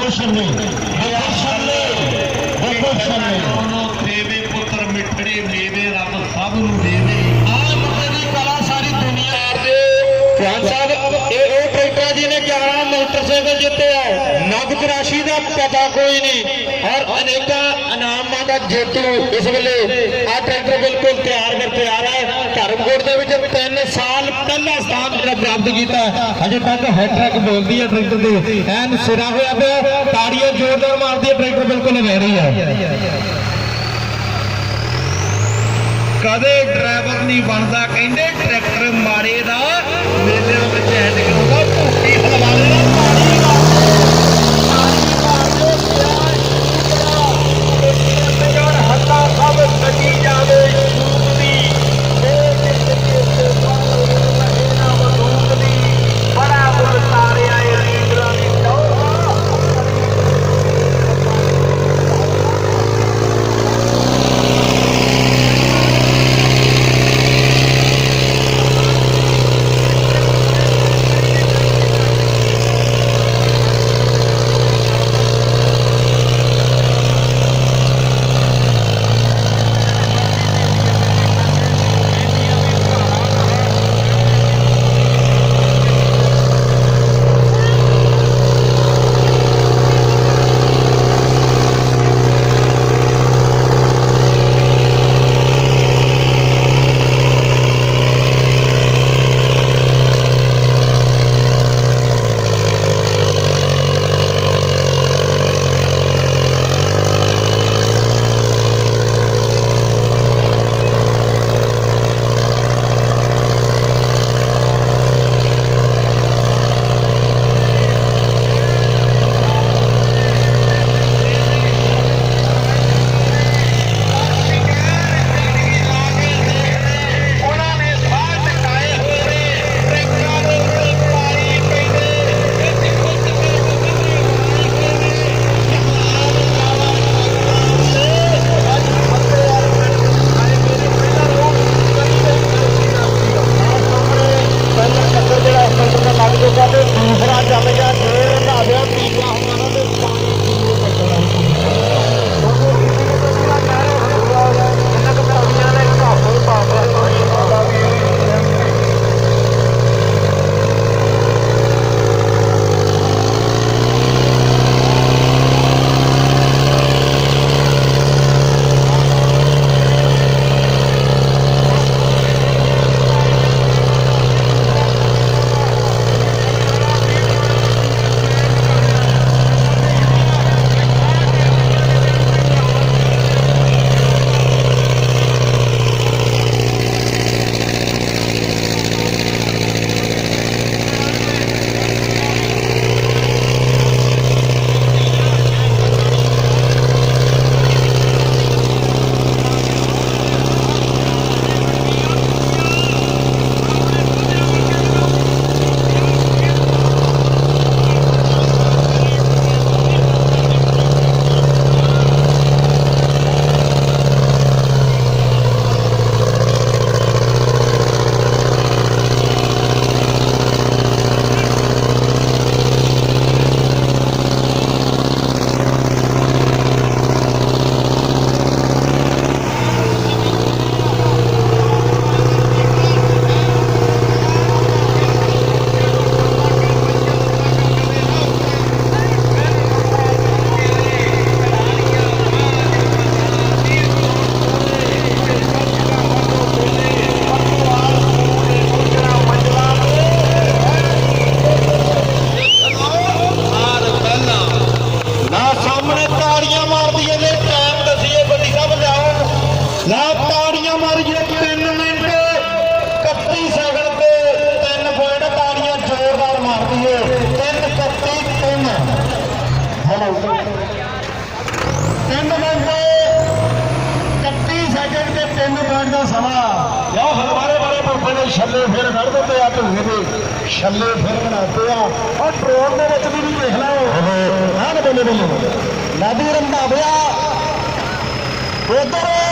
ਦੇਖੋ ਛੱਲੇ ਦੇਵੇ ਪੁੱਤਰ ਮਿੱਠੜੇ ਮੇਵੇ ਰੱਬ ਸਭ ਨੂੰ ਦੇਵੇ। ਆਹ ਮੁੰਡੇ ਦੀ ਕਲਾ ਸਾਰੀ ਦੁਨੀਆ ਦੇ ਖਾਨ ਸਾਹਿਬ ਇਹ ਉਹ ट्रैक्टर जी ने 11 मोटरसाइकिल जिते है, नगद राशि का पता कोई नहीं और अनेक इनाम का जेतू इस वेले आ ट्रैक्टर बिल्कुल तैयार है। धर्मकोट के 3 साल पहला स्थान प्राप्त किया अजे तक हैट्रिक बोलती है ट्रैक्टर से एन सिरा होया पे ताड़ियां जोरदार मारती है ट्रैक्टर बिल्कुल बह रही है। कदे ड्राइवर नहीं बनता कहते ट्रैक्टर मारे का मेले में चैन करूंगा भूखी हलवाने हत्ता सब सजी जावे बड़ा मुल तारे आए लीडर छले फिर कड़ देते आ धुए के छले फिर बनाते हैं और ड्रोन के भी देख लो हाँ बोले बोले नदी रंधाविया उधर